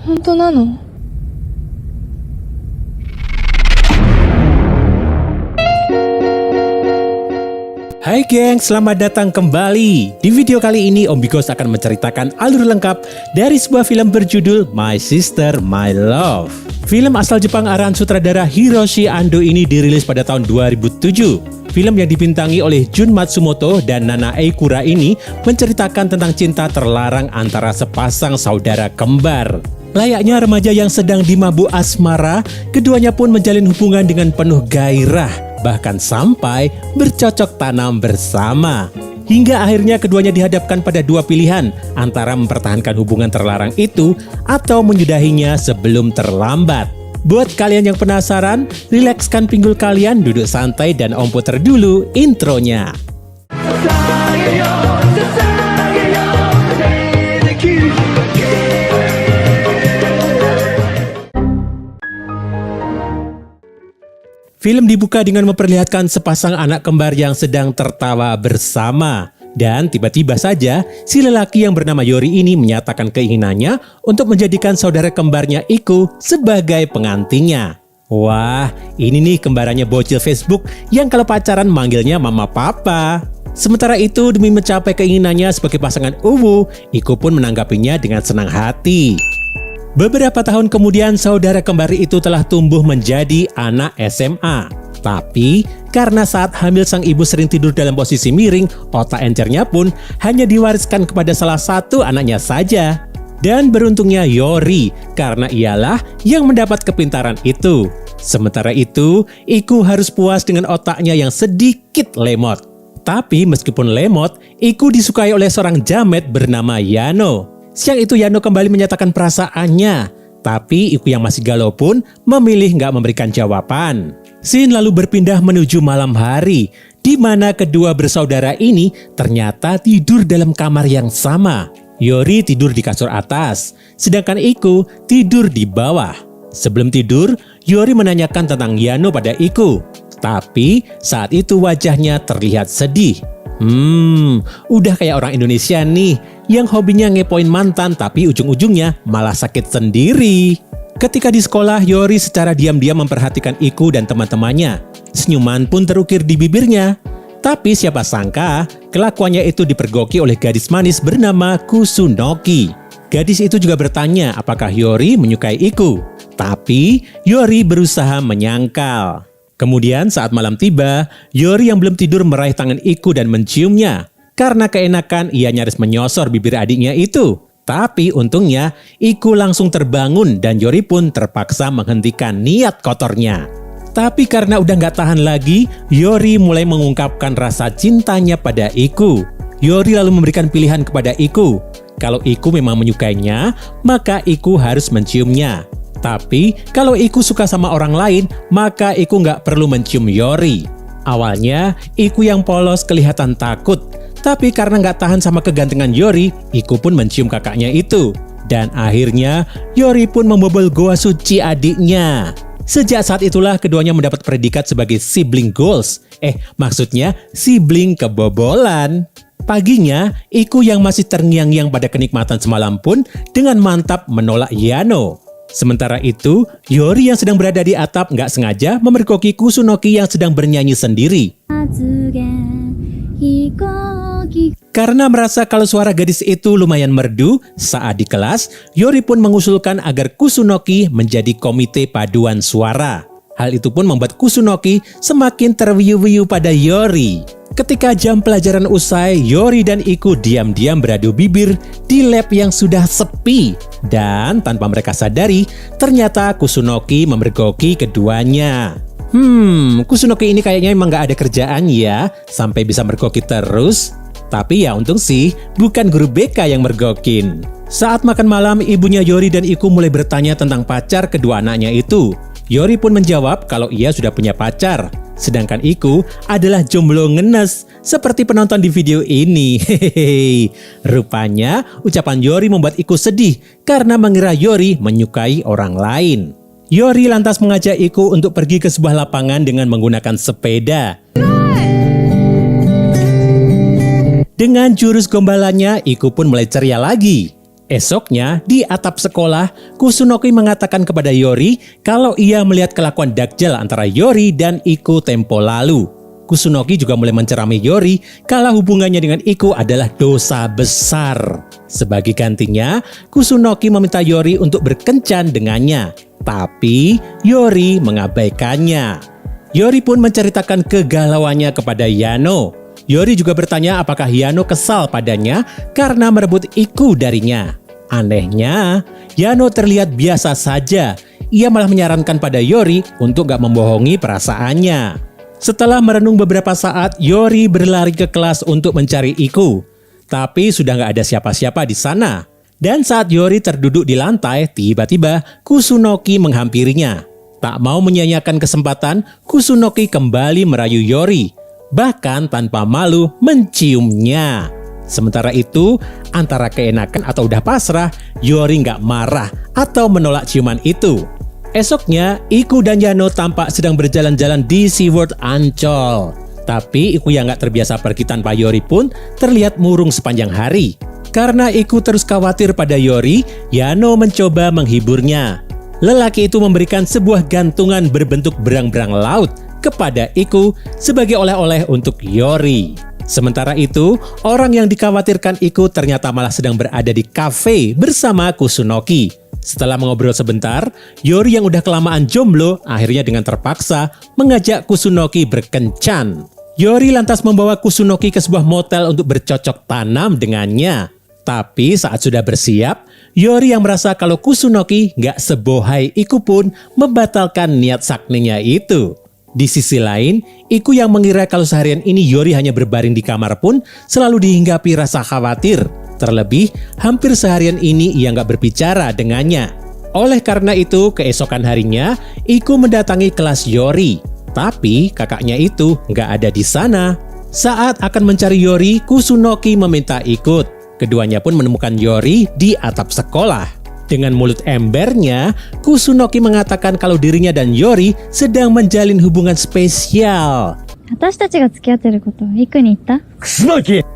本当なの？ Hai geng, selamat datang kembali. Di video kali ini Om Bigos akan menceritakan alur lengkap dari sebuah film berjudul My Sister, My Love. Film asal Jepang arahan sutradara Hiroshi Ando ini dirilis pada tahun 2007. Film yang dibintangi oleh Jun Matsumoto dan Nana Eikura ini menceritakan tentang cinta terlarang antara sepasang saudara kembar. Layaknya remaja yang sedang dimabuk asmara, keduanya pun menjalin hubungan dengan penuh gairah, bahkan sampai bercocok tanam bersama. Hingga akhirnya keduanya dihadapkan pada dua pilihan, antara mempertahankan hubungan terlarang itu atau menyudahinya sebelum terlambat. Buat kalian yang penasaran, rilekskan pinggul kalian, duduk santai dan Om puter dulu intronya. Film dibuka dengan memperlihatkan sepasang anak kembar yang sedang tertawa bersama. Dan tiba-tiba saja, si lelaki yang bernama Yori ini menyatakan keinginannya untuk menjadikan saudara kembarnya Iku sebagai pengantinnya. Wah, ini nih kembarannya bocil Facebook yang kalau pacaran manggilnya mama papa. Sementara itu, demi mencapai keinginannya sebagai pasangan uwu, Iku pun menanggapinya dengan senang hati. Beberapa tahun kemudian, saudara kembar itu telah tumbuh menjadi anak SMA. Tapi, karena saat hamil sang ibu sering tidur dalam posisi miring, otak encernya pun hanya diwariskan kepada salah satu anaknya saja. Dan beruntungnya Yori, karena ialah yang mendapat kepintaran itu. Sementara itu, Iku harus puas dengan otaknya yang sedikit lemot. Tapi meskipun lemot, Iku disukai oleh seorang jamet bernama Yano. Siang itu Yano kembali menyatakan perasaannya, tapi Iku yang masih galau pun memilih nggak memberikan jawaban. Scene lalu berpindah menuju malam hari, di mana kedua bersaudara ini ternyata tidur dalam kamar yang sama. Yori tidur di kasur atas, sedangkan Iku tidur di bawah. Sebelum tidur, Yori menanyakan tentang Yano pada Iku, tapi saat itu wajahnya terlihat sedih. Udah kayak orang Indonesia nih, yang hobinya ngepoin mantan tapi ujung-ujungnya malah sakit sendiri. Ketika di sekolah, Yori secara diam-diam memperhatikan Iku dan teman-temannya. Senyuman pun terukir di bibirnya. Tapi siapa sangka, kelakuannya itu dipergoki oleh gadis manis bernama Kusunoki. Gadis itu juga bertanya apakah Yori menyukai Iku. Tapi Yori berusaha menyangkal. Kemudian saat malam tiba, Yori yang belum tidur meraih tangan Iku dan menciumnya. Karena keenakan, ia nyaris menyosor bibir adiknya itu. Tapi untungnya, Iku langsung terbangun dan Yori pun terpaksa menghentikan niat kotornya. Tapi karena udah gak tahan lagi, Yori mulai mengungkapkan rasa cintanya pada Iku. Yori lalu memberikan pilihan kepada Iku. Kalau Iku memang menyukainya, maka Iku harus menciumnya. Tapi kalau Iku suka sama orang lain, maka Iku nggak perlu mencium Yori. Awalnya, Iku yang polos kelihatan takut. Tapi karena nggak tahan sama kegantengan Yori, Iku pun mencium kakaknya itu. Dan akhirnya, Yori pun membobol goa suci adiknya. Sejak saat itulah keduanya mendapat predikat sebagai sibling goals. Maksudnya sibling kebobolan. Paginya, Iku yang masih terngiang-ngiang pada kenikmatan semalam pun dengan mantap menolak Yano. Sementara itu, Yori yang sedang berada di atap nggak sengaja memergoki Kusunoki yang sedang bernyanyi sendiri. Karena merasa kalau suara gadis itu lumayan merdu, saat di kelas, Yori pun mengusulkan agar Kusunoki menjadi komite paduan suara. Hal itu pun membuat Kusunoki semakin terwiyu-wiyu pada Yori. Ketika jam pelajaran usai, Yori dan Iku diam-diam beradu bibir di lab yang sudah sepi. Dan tanpa mereka sadari, ternyata Kusunoki memergoki keduanya. Kusunoki ini kayaknya emang gak ada kerjaan ya, sampai bisa mergoki terus. Tapi ya untung sih, bukan guru BK yang mergokin. Saat makan malam, ibunya Yori dan Iku mulai bertanya tentang pacar kedua anaknya itu. Yori pun menjawab kalau ia sudah punya pacar. Sedangkan Iku adalah jomblo ngenes, seperti penonton di video ini. Hehehe. Rupanya, ucapan Yori membuat Iku sedih karena mengira Yori menyukai orang lain. Yori lantas mengajak Iku untuk pergi ke sebuah lapangan dengan menggunakan sepeda. Dengan jurus gombalannya, Iku pun mulai ceria lagi. Esoknya, di atap sekolah, Kusunoki mengatakan kepada Yori kalau ia melihat kelakuan dakjal antara Yori dan Iku tempo lalu. Kusunoki juga mulai mencerami Yori kalau hubungannya dengan Iku adalah dosa besar. Sebagai gantinya, Kusunoki meminta Yori untuk berkencan dengannya. Tapi, Yori mengabaikannya. Yori pun menceritakan kegalauannya kepada Yano. Yori juga bertanya apakah Yano kesal padanya karena merebut Iku darinya. Anehnya, Yano terlihat biasa saja. Ia malah menyarankan pada Yori untuk gak membohongi perasaannya. Setelah merenung beberapa saat, Yori berlari ke kelas untuk mencari Iku. Tapi sudah gak ada siapa-siapa di sana. Dan saat Yori terduduk di lantai, tiba-tiba Kusunoki menghampirinya. Tak mau menyia-nyiakan kesempatan, Kusunoki kembali merayu Yori. Bahkan tanpa malu menciumnya. Sementara itu, antara keenakan atau udah pasrah, Yori nggak marah atau menolak ciuman itu. Esoknya, Iku dan Yano tampak sedang berjalan-jalan di SeaWorld Ancol. Tapi Iku yang nggak terbiasa pergi tanpa Yori pun terlihat murung sepanjang hari. Karena Iku terus khawatir pada Yori, Yano mencoba menghiburnya. Lelaki itu memberikan sebuah gantungan berbentuk berang-berang laut kepada Iku sebagai oleh-oleh untuk Yori. Sementara itu, orang yang dikhawatirkan Iku ternyata malah sedang berada di kafe bersama Kusunoki. Setelah mengobrol sebentar, Yori yang udah kelamaan jomblo akhirnya dengan terpaksa mengajak Kusunoki berkencan. Yori lantas membawa Kusunoki ke sebuah motel untuk bercocok tanam dengannya. Tapi saat sudah bersiap, Yori yang merasa kalau Kusunoki nggak sebohai Iku pun membatalkan niat sakninya itu. Di sisi lain, Iku yang mengira kalau seharian ini Yori hanya berbaring di kamar pun selalu dihinggapi rasa khawatir. Terlebih, hampir seharian ini ia nggak berbicara dengannya. Oleh karena itu, keesokan harinya, Iku mendatangi kelas Yori. Tapi kakaknya itu nggak ada di sana. Saat akan mencari Yori, Kusunoki meminta ikut. Keduanya pun menemukan Yori di atap sekolah. Dengan mulut embernya, Kusunoki mengatakan kalau dirinya dan Yori sedang menjalin hubungan spesial.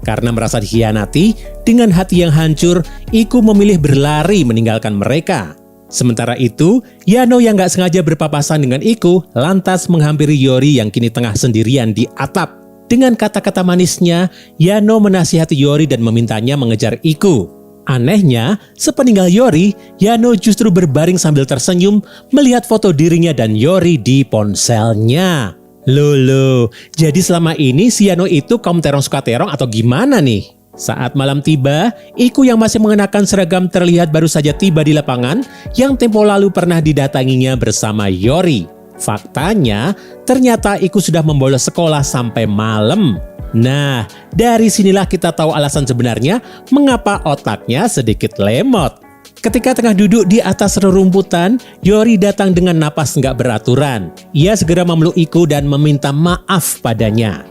Karena merasa dikhianati, dengan hati yang hancur, Iku memilih berlari meninggalkan mereka. Sementara itu, Yano yang gak sengaja berpapasan dengan Iku lantas menghampiri Yori yang kini tengah sendirian di atap. Dengan kata-kata manisnya, Yano menasihati Yori dan memintanya mengejar Iku. Anehnya, sepeninggal Yori, Yano justru berbaring sambil tersenyum melihat foto dirinya dan Yori di ponselnya. Loh, jadi selama ini si Yano itu kaum terong suka terong atau gimana nih? Saat malam tiba, Iku yang masih mengenakan seragam terlihat baru saja tiba di lapangan yang tempo lalu pernah didatanginya bersama Yori. Faktanya, ternyata Iku sudah membolos sekolah sampai malam. Nah, dari sinilah kita tahu alasan sebenarnya mengapa otaknya sedikit lemot. Ketika tengah duduk di atas rerumputan, Yori datang dengan napas nggak beraturan. Ia segera memeluk Iku dan meminta maaf padanya.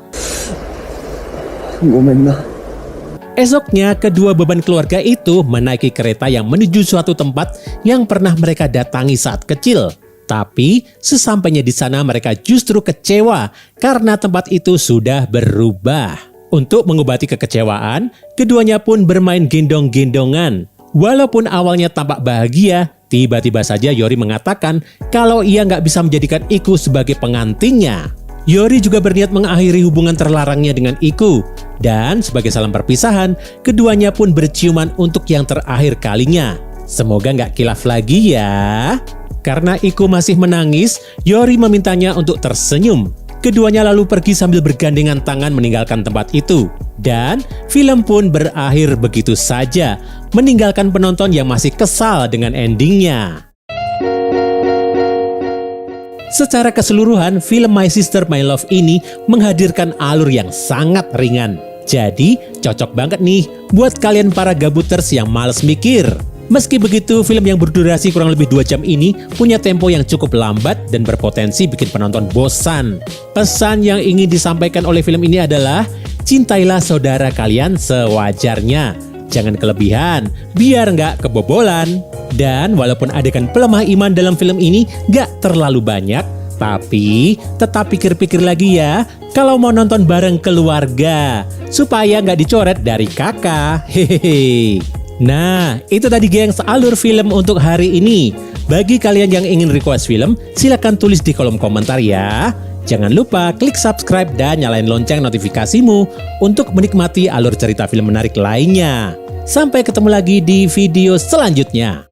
Esoknya, kedua beban keluarga itu menaiki kereta yang menuju suatu tempat yang pernah mereka datangi saat kecil. Tapi, sesampainya di sana mereka justru kecewa karena tempat itu sudah berubah. Untuk mengobati kekecewaan, keduanya pun bermain gendong-gendongan. Walaupun awalnya tampak bahagia, tiba-tiba saja Yori mengatakan kalau ia nggak bisa menjadikan Iku sebagai pengantinnya. Yori juga berniat mengakhiri hubungan terlarangnya dengan Iku. Dan sebagai salam perpisahan, keduanya pun berciuman untuk yang terakhir kalinya. Semoga nggak kilaf lagi ya. Karena Iku masih menangis, Yori memintanya untuk tersenyum. Keduanya lalu pergi sambil bergandengan tangan meninggalkan tempat itu. Dan film pun berakhir begitu saja, meninggalkan penonton yang masih kesal dengan endingnya. Secara keseluruhan, film My Sister My Love ini menghadirkan alur yang sangat ringan. Jadi, cocok banget nih buat kalian para gabuters yang males mikir. Meski begitu, film yang berdurasi kurang lebih 2 jam ini punya tempo yang cukup lambat dan berpotensi bikin penonton bosan. Pesan yang ingin disampaikan oleh film ini adalah, cintailah saudara kalian sewajarnya. Jangan kelebihan, biar nggak kebobolan. Dan walaupun adegan pelemah iman dalam film ini nggak terlalu banyak, tapi tetap pikir-pikir lagi ya kalau mau nonton bareng keluarga, supaya nggak dicoret dari kakak. Hehehe. Nah, itu tadi gengs alur film untuk hari ini. Bagi kalian yang ingin request film, silakan tulis di kolom komentar ya. Jangan lupa klik subscribe dan nyalain lonceng notifikasimu untuk menikmati alur cerita film menarik lainnya. Sampai ketemu lagi di video selanjutnya.